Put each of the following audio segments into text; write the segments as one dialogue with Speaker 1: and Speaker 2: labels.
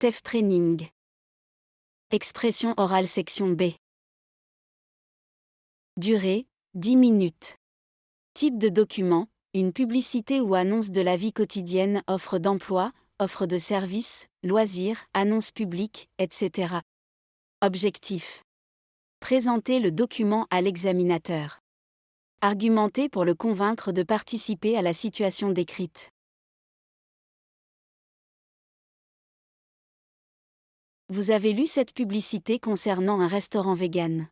Speaker 1: TEF Training. Expression orale section B. Durée, 10 minutes. Type de document, une publicité ou annonce de la vie quotidienne, offre d'emploi, offre de services, loisirs, annonce publique, etc. Objectif. Présenter le document à l'examinateur. Argumenter pour le convaincre de participer à la situation décrite. Vous avez lu cette publicité concernant un restaurant vegan.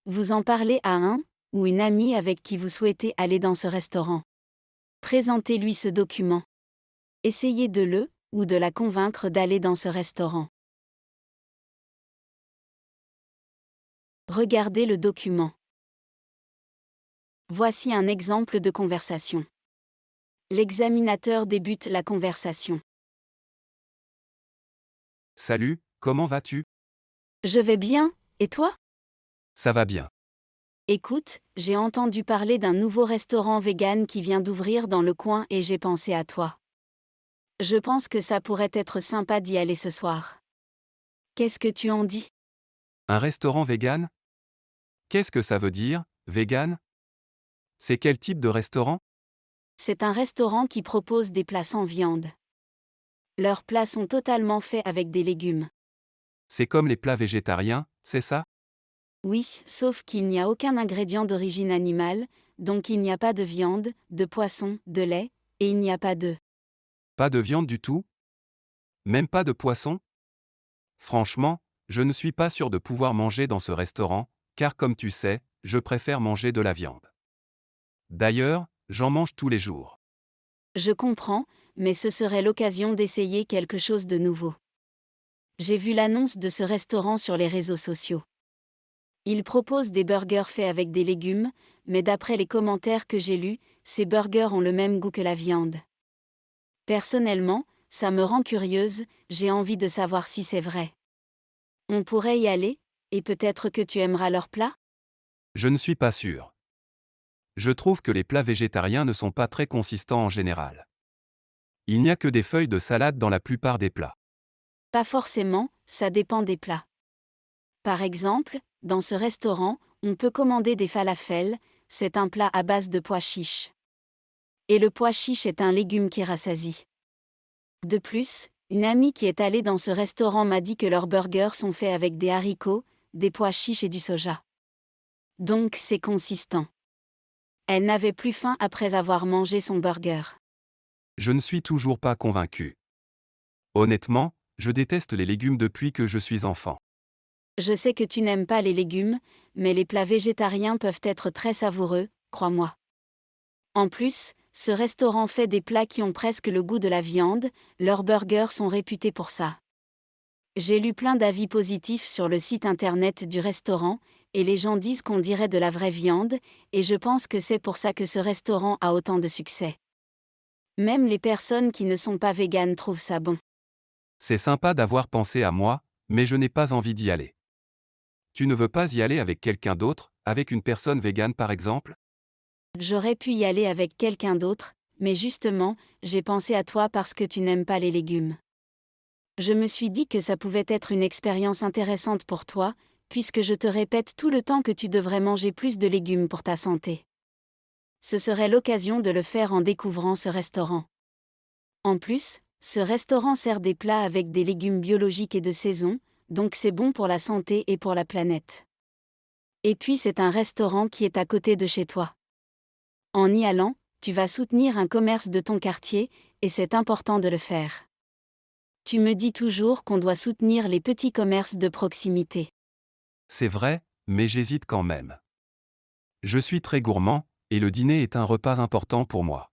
Speaker 1: Vous en parlez à un ou une amie avec qui vous souhaitez aller dans ce restaurant. Présentez-lui ce document. Essayez de le ou de la convaincre d'aller dans ce restaurant. Regardez le document. Voici un exemple de conversation. L'examinateur débute la conversation.
Speaker 2: Salut, comment vas-tu?
Speaker 1: Je vais bien, et toi?
Speaker 2: Ça va bien.
Speaker 1: Écoute, j'ai entendu parler d'un nouveau restaurant vegan qui vient d'ouvrir dans le coin et j'ai pensé à toi. Je pense que ça pourrait être sympa d'y aller ce soir. Qu'est-ce que tu en dis?
Speaker 2: Un restaurant vegan? Qu'est-ce que ça veut dire, vegan? C'est quel type de restaurant?
Speaker 1: C'est un restaurant qui propose des plats sans viande. Leurs plats sont totalement faits avec des légumes.
Speaker 2: C'est comme les plats végétariens, c'est ça?
Speaker 1: Oui, sauf qu'il n'y a aucun ingrédient d'origine animale, donc il n'y a pas de viande, de poisson, de lait, et il n'y a pas d'œufs.
Speaker 2: Pas de viande du tout? Même pas de poisson? Franchement, je ne suis pas sûr de pouvoir manger dans ce restaurant, car comme tu sais, je préfère manger de la viande. D'ailleurs, j'en mange tous les jours.
Speaker 1: Je comprends, mais ce serait l'occasion d'essayer quelque chose de nouveau. J'ai vu l'annonce de ce restaurant sur les réseaux sociaux. Il propose des burgers faits avec des légumes, mais d'après les commentaires que j'ai lus, ces burgers ont le même goût que la viande. Personnellement, ça me rend curieuse, j'ai envie de savoir si c'est vrai. On pourrait y aller, et peut-être que tu aimeras leur plat?
Speaker 2: Je ne suis pas sûr. Je trouve que les plats végétariens ne sont pas très consistants en général. Il n'y a que des feuilles de salade dans la plupart des plats.
Speaker 1: Pas forcément, ça dépend des plats. Par exemple, dans ce restaurant, on peut commander des falafels, c'est un plat à base de pois chiches. Et le pois chiche est un légume qui rassasie. De plus, une amie qui est allée dans ce restaurant m'a dit que leurs burgers sont faits avec des haricots, des pois chiches et du soja. Donc c'est consistant. Elle n'avait plus faim après avoir mangé son burger.
Speaker 2: Je ne suis toujours pas convaincu. Honnêtement, je déteste les légumes depuis que je suis enfant.
Speaker 1: Je sais que tu n'aimes pas les légumes, mais les plats végétariens peuvent être très savoureux, crois-moi. En plus, ce restaurant fait des plats qui ont presque le goût de la viande, leurs burgers sont réputés pour ça. J'ai lu plein d'avis positifs sur le site internet du restaurant, et les gens disent qu'on dirait de la vraie viande, et je pense que c'est pour ça que ce restaurant a autant de succès. Même les personnes qui ne sont pas véganes trouvent ça bon.
Speaker 2: C'est sympa d'avoir pensé à moi, mais je n'ai pas envie d'y aller. Tu ne veux pas y aller avec quelqu'un d'autre, avec une personne végane par exemple?
Speaker 1: J'aurais pu y aller avec quelqu'un d'autre, mais justement, j'ai pensé à toi parce que tu n'aimes pas les légumes. Je me suis dit que ça pouvait être une expérience intéressante pour toi, puisque je te répète tout le temps que tu devrais manger plus de légumes pour ta santé. Ce serait l'occasion de le faire en découvrant ce restaurant. En plus, ce restaurant sert des plats avec des légumes biologiques et de saison, donc c'est bon pour la santé et pour la planète. Et puis c'est un restaurant qui est à côté de chez toi. En y allant, tu vas soutenir un commerce de ton quartier, et c'est important de le faire. Tu me dis toujours qu'on doit soutenir les petits commerces de proximité.
Speaker 2: C'est vrai, mais j'hésite quand même. Je suis très gourmand, et le dîner est un repas important pour moi.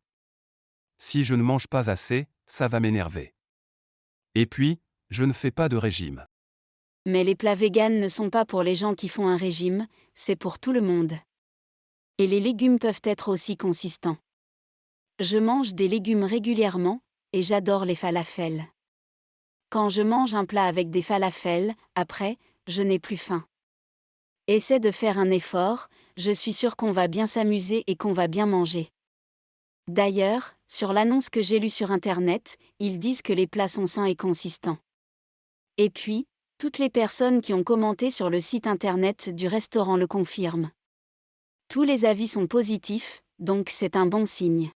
Speaker 2: Si je ne mange pas assez, ça va m'énerver. Et puis, je ne fais pas de régime.
Speaker 1: Mais les plats véganes ne sont pas pour les gens qui font un régime, c'est pour tout le monde. Et les légumes peuvent être aussi consistants. Je mange des légumes régulièrement, et j'adore les falafels. Quand je mange un plat avec des falafels, après, je n'ai plus faim. Essaie de faire un effort, je suis sûre qu'on va bien s'amuser et qu'on va bien manger. D'ailleurs, sur l'annonce que j'ai lue sur Internet, ils disent que les plats sont sains et consistants. Et puis, toutes les personnes qui ont commenté sur le site internet du restaurant le confirment. Tous les avis sont positifs, donc c'est un bon signe.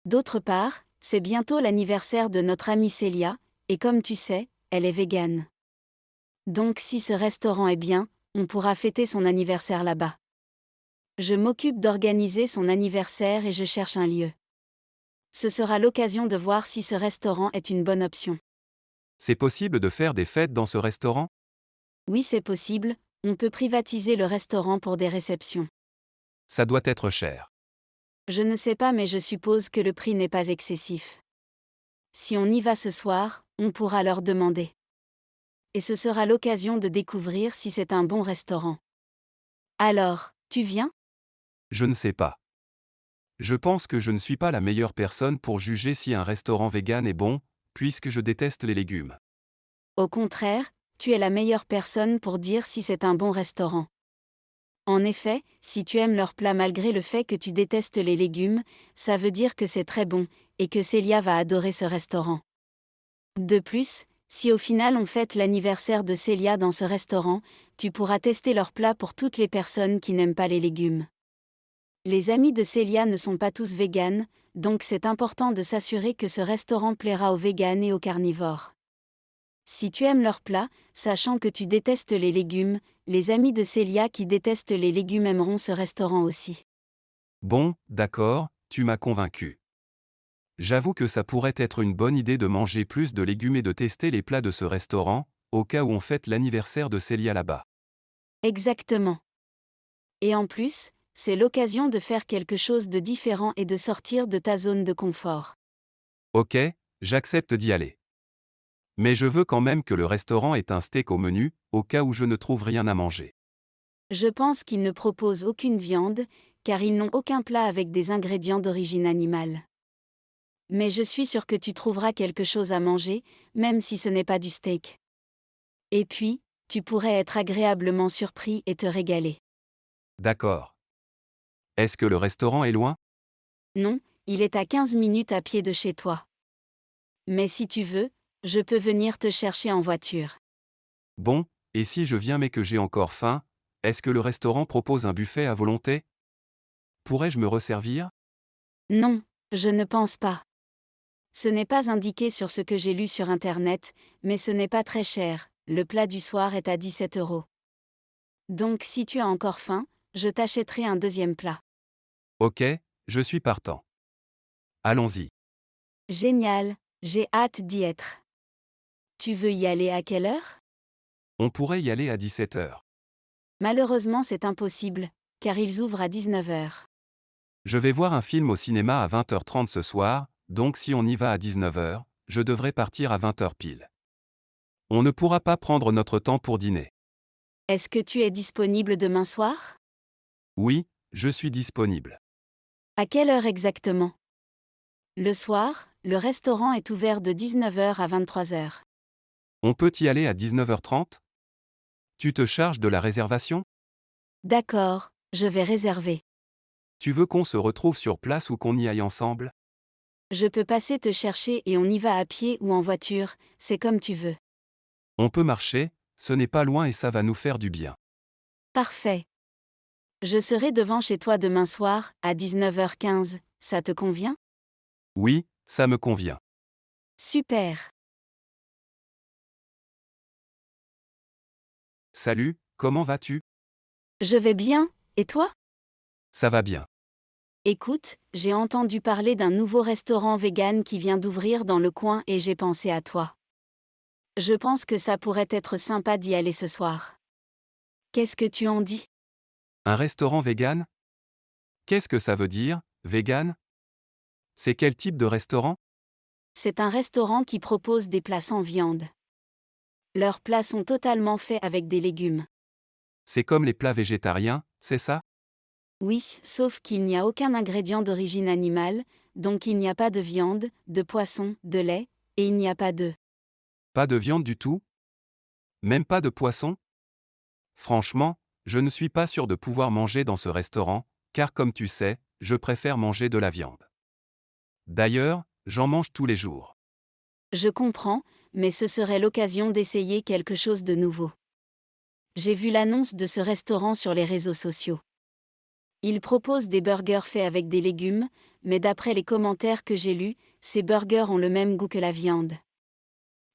Speaker 1: D'autre part, c'est bientôt l'anniversaire de notre amie Célia, et comme tu sais, elle est végane. Donc si ce restaurant est bien, on pourra fêter son anniversaire là-bas. Je m'occupe d'organiser son anniversaire et je cherche un lieu. Ce sera l'occasion de voir si ce restaurant est une bonne option.
Speaker 2: C'est possible de faire des fêtes dans ce restaurant?
Speaker 1: Oui, c'est possible, on peut privatiser le restaurant pour des réceptions.
Speaker 2: Ça doit être cher.
Speaker 1: Je ne sais pas mais je suppose que le prix n'est pas excessif. Si on y va ce soir, on pourra leur demander. Et ce sera l'occasion de découvrir si c'est un bon restaurant. Alors, tu viens?
Speaker 2: Je ne sais pas. Je pense que je ne suis pas la meilleure personne pour juger si un restaurant vegan est bon, puisque je déteste les légumes.
Speaker 1: Au contraire, tu es la meilleure personne pour dire si c'est un bon restaurant. En effet, si tu aimes leur plat malgré le fait que tu détestes les légumes, ça veut dire que c'est très bon, et que Célia va adorer ce restaurant. De plus, si au final on fête l'anniversaire de Célia dans ce restaurant, tu pourras tester leur plat pour toutes les personnes qui n'aiment pas les légumes. Les amis de Célia ne sont pas tous véganes, donc c'est important de s'assurer que ce restaurant plaira aux véganes et aux carnivores. Si tu aimes leur plat, sachant que tu détestes les légumes, les amis de Célia qui détestent les légumes aimeront ce restaurant aussi.
Speaker 2: Bon, d'accord, tu m'as convaincu. J'avoue que ça pourrait être une bonne idée de manger plus de légumes et de tester les plats de ce restaurant, au cas où on fête l'anniversaire de Célia là-bas.
Speaker 1: Exactement. Et en plus, c'est l'occasion de faire quelque chose de différent et de sortir de ta zone de confort.
Speaker 2: Ok, j'accepte d'y aller. Mais je veux quand même que le restaurant ait un steak au menu, au cas où je ne trouve rien à manger.
Speaker 1: Je pense qu'ils ne proposent aucune viande, car ils n'ont aucun plat avec des ingrédients d'origine animale. Mais je suis sûre que tu trouveras quelque chose à manger, même si ce n'est pas du steak. Et puis, tu pourrais être agréablement surpris et te régaler.
Speaker 2: D'accord. Est-ce que le restaurant est loin?
Speaker 1: Non, il est à 15 minutes à pied de chez toi. Mais si tu veux, je peux venir te chercher en voiture.
Speaker 2: Bon, et si je viens mais que j'ai encore faim, est-ce que le restaurant propose un buffet à volonté? Pourrais-je me resservir?
Speaker 1: Non, je ne pense pas. Ce n'est pas indiqué sur ce que j'ai lu sur Internet, mais ce n'est pas très cher, le plat du soir est à 17 €. Donc si tu as encore faim, je t'achèterai un deuxième plat.
Speaker 2: Ok, je suis partant. Allons-y.
Speaker 1: Génial, j'ai hâte d'y être. Tu veux y aller à quelle heure?
Speaker 2: On pourrait y aller à 17 heures.
Speaker 1: Malheureusement c'est impossible, car ils ouvrent à 19 h.
Speaker 2: Je vais voir un film au cinéma à 20h30 ce soir, donc si on y va à 19 heures, je devrais partir à 20 heures pile. On ne pourra pas prendre notre temps pour dîner.
Speaker 1: Est-ce que tu es disponible demain soir?
Speaker 2: Oui, je suis disponible.
Speaker 1: À quelle heure exactement? Le soir, le restaurant est ouvert de 19 h à 23 h.
Speaker 2: On peut y aller à 19h30? Tu te charges de la réservation?
Speaker 1: D'accord, je vais réserver.
Speaker 2: Tu veux qu'on se retrouve sur place ou qu'on y aille ensemble?
Speaker 1: Je peux passer te chercher et on y va à pied ou en voiture, c'est comme tu veux.
Speaker 2: On peut marcher, ce n'est pas loin et ça va nous faire du bien.
Speaker 1: Parfait. Je serai devant chez toi demain soir, à 19 h 15, ça te convient?
Speaker 2: Oui, ça me convient.
Speaker 1: Super.
Speaker 2: Salut, comment vas-tu?
Speaker 1: Je vais bien, et toi?
Speaker 2: Ça va bien.
Speaker 1: Écoute, j'ai entendu parler d'un nouveau restaurant vegan qui vient d'ouvrir dans le coin et j'ai pensé à toi. Je pense que ça pourrait être sympa d'y aller ce soir. Qu'est-ce que tu en dis?
Speaker 2: Un restaurant vegan? Qu'est-ce que ça veut dire, vegan? C'est quel type de restaurant?
Speaker 1: C'est un restaurant qui propose des plats sans viande. Leurs plats sont totalement faits avec des légumes.
Speaker 2: C'est comme les plats végétariens, c'est ça?
Speaker 1: Oui, sauf qu'il n'y a aucun ingrédient d'origine animale, donc il n'y a pas de viande, de poisson, de lait, et il n'y a pas d'œufs.
Speaker 2: Pas de viande du tout? Même pas de poisson? Franchement, je ne suis pas sûr de pouvoir manger dans ce restaurant, car comme tu sais, je préfère manger de la viande. D'ailleurs, j'en mange tous les jours.
Speaker 1: Je comprends, mais ce serait l'occasion d'essayer quelque chose de nouveau. J'ai vu l'annonce de ce restaurant sur les réseaux sociaux. Il propose des burgers faits avec des légumes, mais d'après les commentaires que j'ai lus, ces burgers ont le même goût que la viande.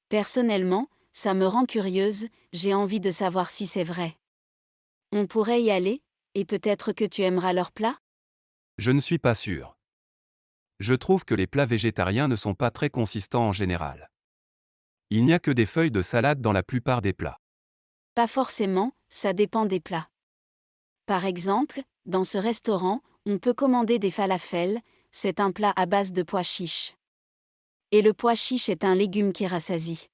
Speaker 1: Personnellement, ça me rend curieuse, j'ai envie de savoir si c'est vrai. On pourrait y aller, et peut-être que tu aimeras leur plat?
Speaker 2: Je ne suis pas sûr. Je trouve que les plats végétariens ne sont pas très consistants en général. Il n'y a que des feuilles de salade dans la plupart des plats.
Speaker 1: Pas forcément, ça dépend des plats. Par exemple, dans ce restaurant, on peut commander des falafels, c'est un plat à base de pois chiches. Et le pois chiche est un légume qui rassasie.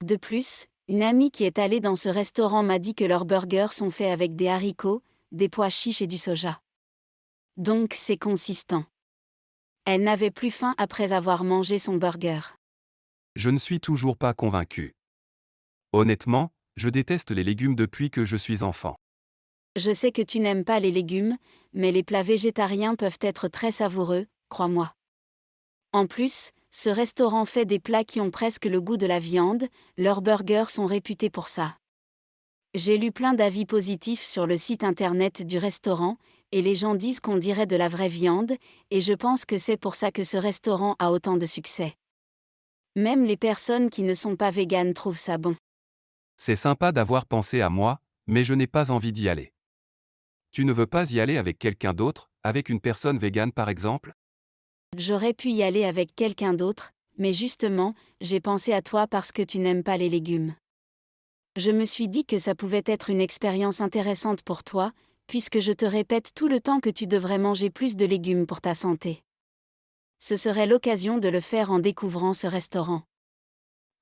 Speaker 1: De plus, une amie qui est allée dans ce restaurant m'a dit que leurs burgers sont faits avec des haricots, des pois chiches et du soja. Donc c'est consistant. Elle n'avait plus faim après avoir mangé son burger.
Speaker 2: Je ne suis toujours pas convaincu. Honnêtement, je déteste les légumes depuis que je suis enfant.
Speaker 1: Je sais que tu n'aimes pas les légumes, mais les plats végétariens peuvent être très savoureux, crois-moi. En plus, ce restaurant fait des plats qui ont presque le goût de la viande, leurs burgers sont réputés pour ça. J'ai lu plein d'avis positifs sur le site internet du restaurant, et les gens disent qu'on dirait de la vraie viande, et je pense que c'est pour ça que ce restaurant a autant de succès. Même les personnes qui ne sont pas véganes trouvent ça bon.
Speaker 2: C'est sympa d'avoir pensé à moi, mais je n'ai pas envie d'y aller. Tu ne veux pas y aller avec quelqu'un d'autre, avec une personne végane par exemple?
Speaker 1: J'aurais pu y aller avec quelqu'un d'autre, mais justement, j'ai pensé à toi parce que tu n'aimes pas les légumes. Je me suis dit que ça pouvait être une expérience intéressante pour toi, puisque je te répète tout le temps que tu devrais manger plus de légumes pour ta santé. Ce serait l'occasion de le faire en découvrant ce restaurant.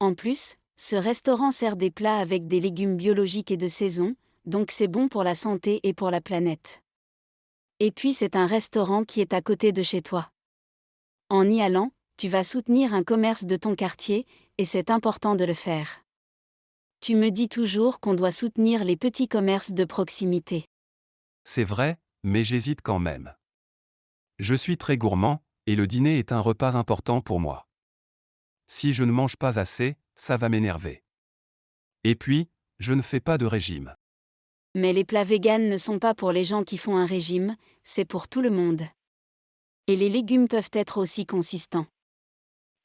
Speaker 1: En plus, ce restaurant sert des plats avec des légumes biologiques et de saison, donc c'est bon pour la santé et pour la planète. Et puis c'est un restaurant qui est à côté de chez toi. En y allant, tu vas soutenir un commerce de ton quartier, et c'est important de le faire. Tu me dis toujours qu'on doit soutenir les petits commerces de proximité.
Speaker 2: C'est vrai, mais j'hésite quand même. Je suis très gourmand, et le dîner est un repas important pour moi. Si je ne mange pas assez, ça va m'énerver. Et puis, je ne fais pas de régime.
Speaker 1: Mais les plats véganes ne sont pas pour les gens qui font un régime, c'est pour tout le monde. Et les légumes peuvent être aussi consistants.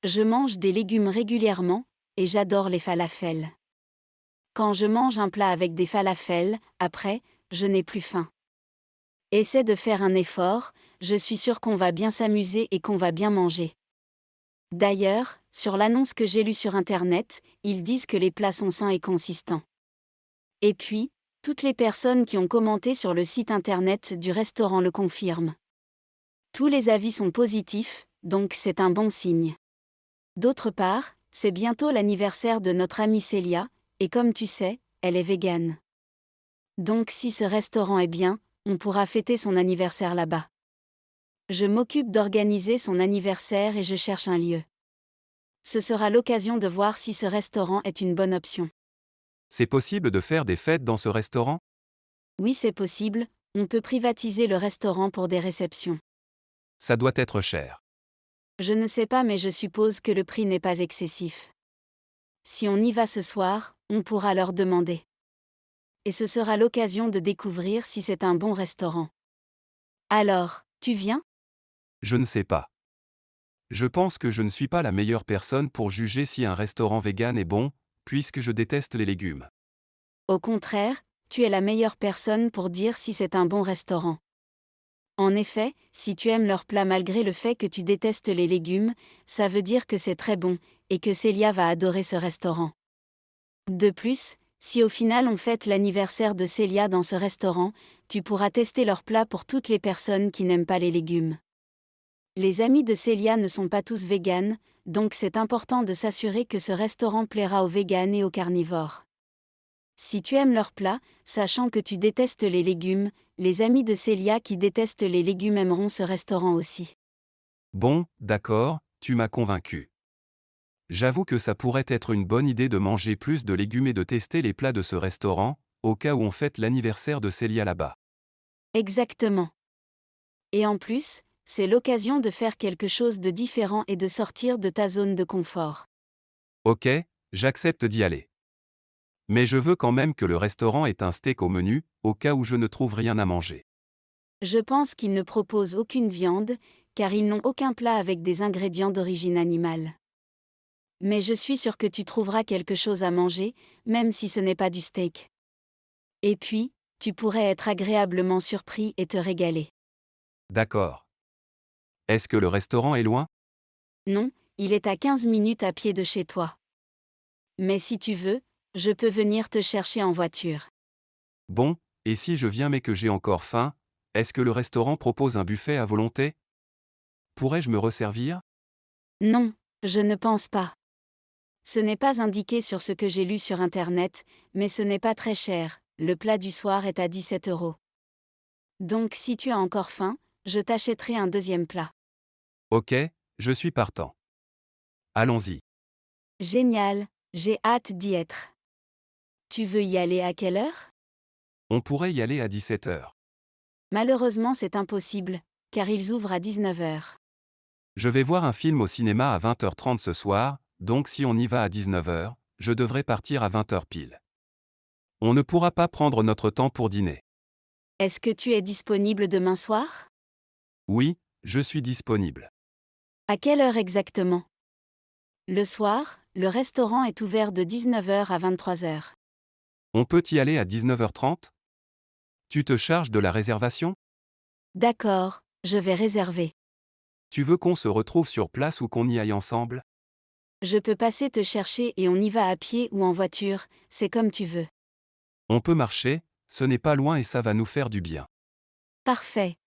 Speaker 1: Je mange des légumes régulièrement, et j'adore les falafels. Quand je mange un plat avec des falafels, après, je n'ai plus faim. Essaie de faire un effort, je suis sûre qu'on va bien s'amuser et qu'on va bien manger. D'ailleurs, sur l'annonce que j'ai lue sur Internet, ils disent que les plats sont sains et consistants. Et puis, toutes les personnes qui ont commenté sur le site Internet du restaurant le confirment. Tous les avis sont positifs, donc c'est un bon signe. D'autre part, c'est bientôt l'anniversaire de notre amie Célia, et comme tu sais, elle est végane. Donc si ce restaurant est bien, on pourra fêter son anniversaire là-bas. Je m'occupe d'organiser son anniversaire et je cherche un lieu. Ce sera l'occasion de voir si ce restaurant est une bonne option.
Speaker 2: C'est possible de faire des fêtes dans ce restaurant?
Speaker 1: Oui, c'est possible, on peut privatiser le restaurant pour des réceptions.
Speaker 2: Ça doit être cher.
Speaker 1: Je ne sais pas mais je suppose que le prix n'est pas excessif. Si on y va ce soir, on pourra leur demander. Et ce sera l'occasion de découvrir si c'est un bon restaurant. Alors, tu viens?
Speaker 2: Je ne sais pas. Je pense que je ne suis pas la meilleure personne pour juger si un restaurant vegan est bon, puisque je déteste les légumes.
Speaker 1: Au contraire, tu es la meilleure personne pour dire si c'est un bon restaurant. En effet, si tu aimes leur plat malgré le fait que tu détestes les légumes, ça veut dire que c'est très bon, et que Célia va adorer ce restaurant. De plus, si au final on fête l'anniversaire de Célia dans ce restaurant, tu pourras tester leur plat pour toutes les personnes qui n'aiment pas les légumes. Les amis de Célia ne sont pas tous véganes, donc c'est important de s'assurer que ce restaurant plaira aux véganes et aux carnivores. Si tu aimes leur plat, sachant que tu détestes les légumes, les amis de Célia qui détestent les légumes aimeront ce restaurant aussi.
Speaker 2: Bon, d'accord, tu m'as convaincu. J'avoue que ça pourrait être une bonne idée de manger plus de légumes et de tester les plats de ce restaurant, au cas où on fête l'anniversaire de Célia là-bas.
Speaker 1: Exactement. Et en plus, c'est l'occasion de faire quelque chose de différent et de sortir de ta zone de confort.
Speaker 2: Ok, j'accepte d'y aller. Mais je veux quand même que le restaurant ait un steak au menu, au cas où je ne trouve rien à manger.
Speaker 1: Je pense qu'ils ne proposent aucune viande, car ils n'ont aucun plat avec des ingrédients d'origine animale. Mais je suis sûre que tu trouveras quelque chose à manger, même si ce n'est pas du steak. Et puis, tu pourrais être agréablement surpris et te régaler.
Speaker 2: D'accord. Est-ce que le restaurant est loin?
Speaker 1: Non, il est à 15 minutes à pied de chez toi. Mais si tu veux, je peux venir te chercher en voiture.
Speaker 2: Bon, et si je viens mais que j'ai encore faim, est-ce que le restaurant propose un buffet à volonté? Pourrais-je me resservir?
Speaker 1: Non, je ne pense pas. Ce n'est pas indiqué sur ce que j'ai lu sur Internet, mais ce n'est pas très cher, le plat du soir est à 17 €. Donc si tu as encore faim, je t'achèterai un deuxième plat.
Speaker 2: Ok, je suis partant. Allons-y.
Speaker 1: Génial, j'ai hâte d'y être. Tu veux y aller à quelle heure?
Speaker 2: On pourrait y aller à 17 heures.
Speaker 1: Malheureusement c'est impossible, car ils ouvrent à 19 h.
Speaker 2: Je vais voir un film au cinéma à 20h30 ce soir, donc si on y va à 19 heures, je devrais partir à 20 heures pile. On ne pourra pas prendre notre temps pour dîner.
Speaker 1: Est-ce que tu es disponible demain soir?
Speaker 2: Oui, je suis disponible.
Speaker 1: À quelle heure exactement? Le soir, le restaurant est ouvert de 19 h à 23 h.
Speaker 2: On peut y aller à 19h30? Tu te charges de la réservation?
Speaker 1: D'accord, je vais réserver.
Speaker 2: Tu veux qu'on se retrouve sur place ou qu'on y aille ensemble?
Speaker 1: Je peux passer te chercher et on y va à pied ou en voiture, c'est comme tu veux.
Speaker 2: On peut marcher, ce n'est pas loin et ça va nous faire du bien.
Speaker 1: Parfait.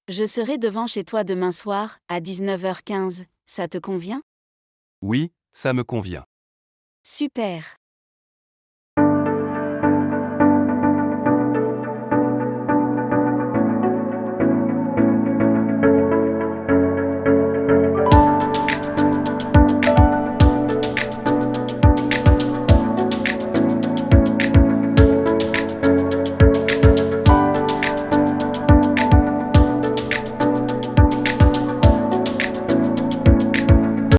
Speaker 1: Je serai devant chez toi demain soir, à 19 h 15, ça te convient?
Speaker 2: Oui, ça me convient.
Speaker 1: Super.